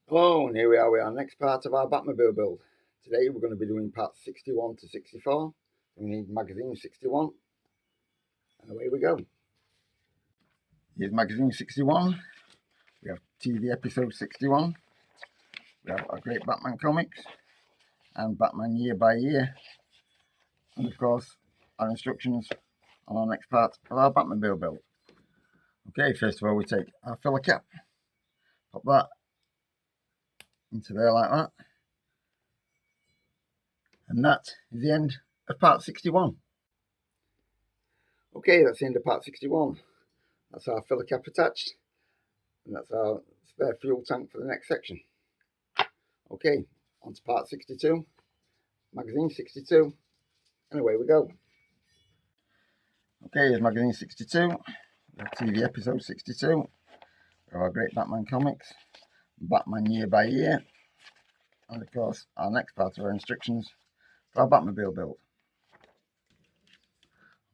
Hello, and here we are with our next part of our Batmobile build. Today we're going to be doing parts 61 to 64. We need magazine 61, and away we go. Here's magazine 61. We have TV episode 61. We have our great Batman comics and Batman year by year, and of course our instructions on our next part of our Batmobile build. Okay, first of all we take our filler cap, pop that into there like that, and that is the end of part 61. Okay, that's the end of part 61. That's our filler cap attached, and that's our spare fuel tank for the next section. Okay, on to part 62, magazine 62, and away we go. Okay, here's magazine 62, TV episode 62, our great Batman comics, Batman year by year, and of course our next part of our instructions for our Batmobile build.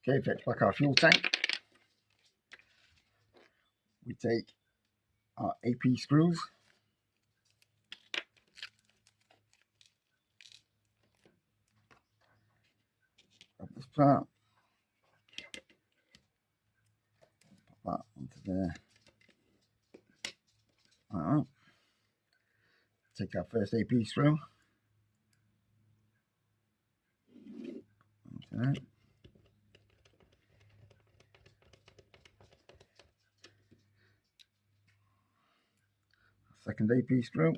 Okay, fetch back our fuel tank. We take our AP screws, grab this part, pop that onto there, like that. Take our first AP screw, onto there. Second AP screw,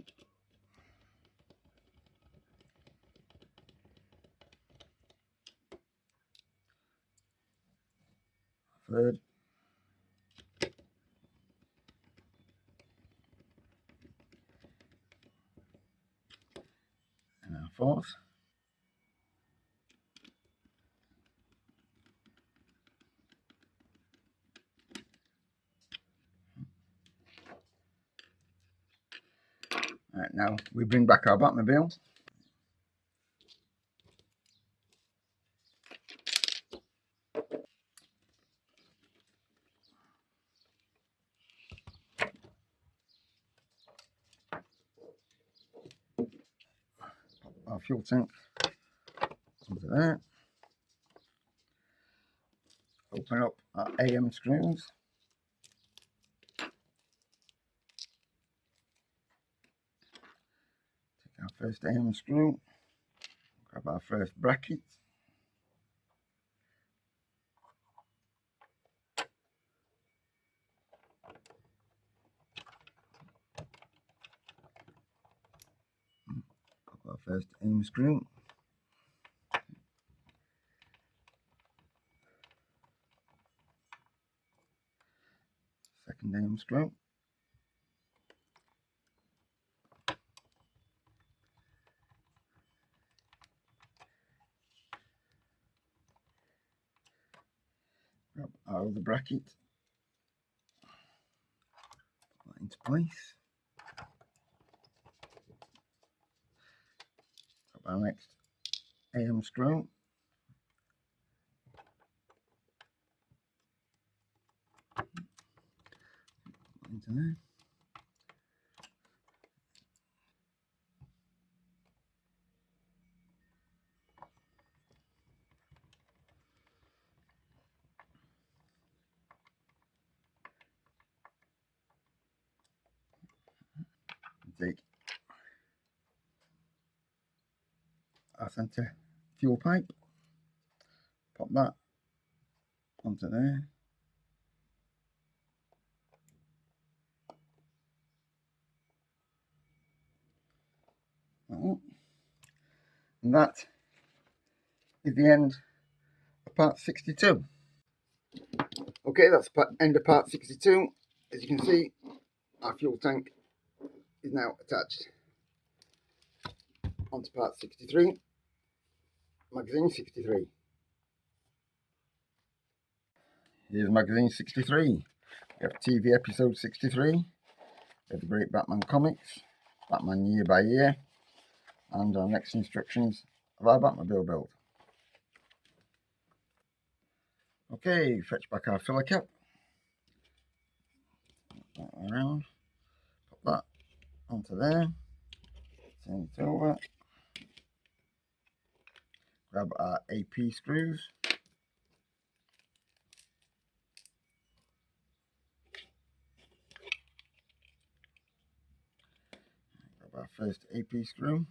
third, and our fourth. Right, now we bring back our Batmobile. Our fuel tank onto there. Open up our AM screws. Take our first AM screw. Grab our first bracket. Grab our first AM screw. Second AM screw. Grab our other bracket. Put that into place. Grab our next AM screw. Into there. Take our center fuel pipe. Pop that onto there. And that is the end of part 62. Okay, that's the end of part 62. As you can see, our fuel tank is now attached. On to part 63, magazine 63. Here's magazine 63. We have TV episode 63. We have the great Batman comics, Batman year by year, and our next instructions of our Batmobile build. Okay, fetch back our filler cap. Put that around. Pop that onto there, turn it over, grab our AP screws, grab our first AP screw,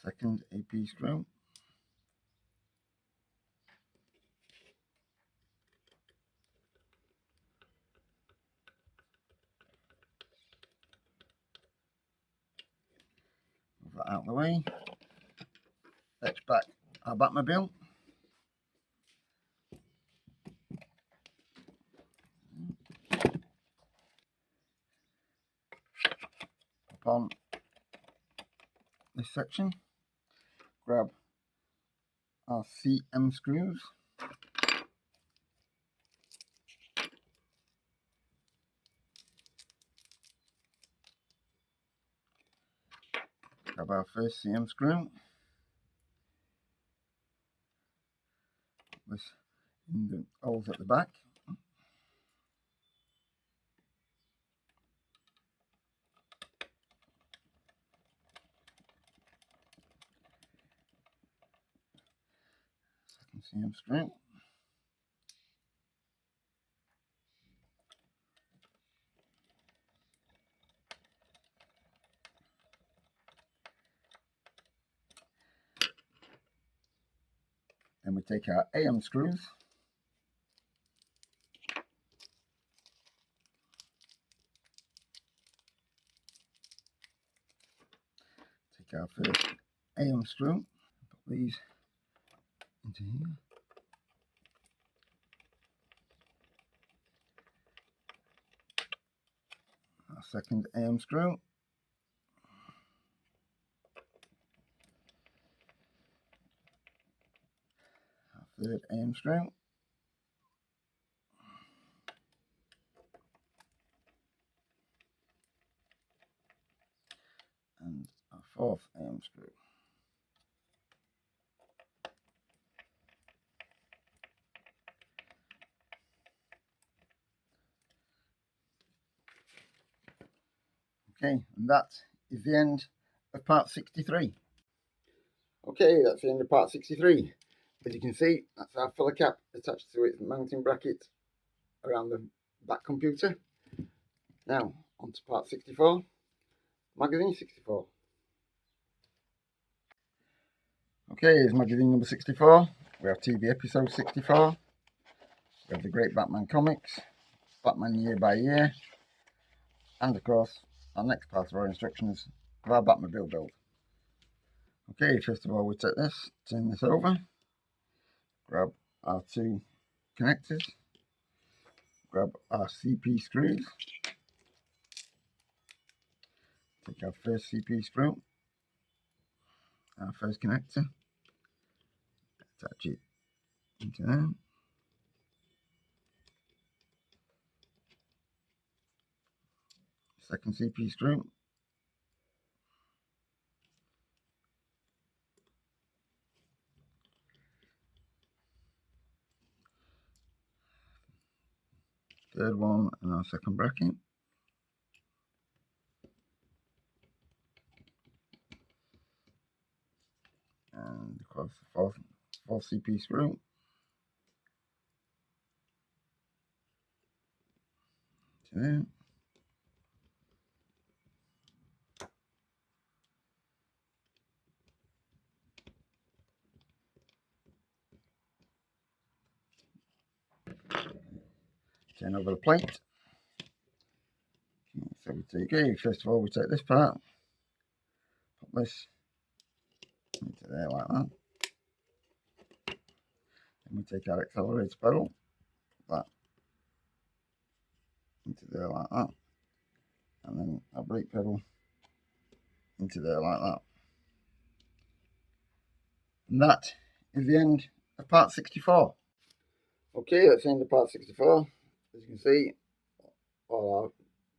second AP screw, move that out of the way, fetch back our Batmobile, upon this section, grab our CM screws, grab our first CM screw, this in the holes at the back, second CM screw, then we take our AM screws, take our first AM screw, put these into here, our second AM screw, our third AM screw, and our fourth AM screw. Okay, and that is the end of part 63. Okay, that's the end of part 63. As you can see, that's our filler cap attached to its mounting bracket around the back computer. Now, on to part 64, magazine 64. Okay, here's magazine number 64. We have TV episode 64. We have the Great Batman comics, Batman Year by Year, and of course, our next part of our instructions of our Batmobile build. Okay, first of all, we take this, turn this over, grab our two connectors, grab our CP screws, take our first CP screw, our first connector, attach it into there, second CP screw, third one in our second bracket, and of course the fourth CP screw, to there, turn over the plate. So we take, okay, first of all we take this part, put this into there like that, then we take our accelerator pedal, put that into there like that, and then our brake pedal into there like that. And that is the end of part 64. Okay, that's the end of part 64. As you can see, all our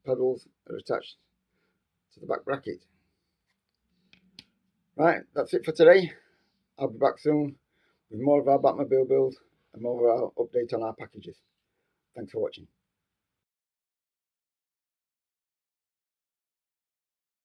pedals are attached to the back bracket. Right, that's it for today. I'll be back soon with more of our Batmobile build and more of our update on our packages. Thanks for watching.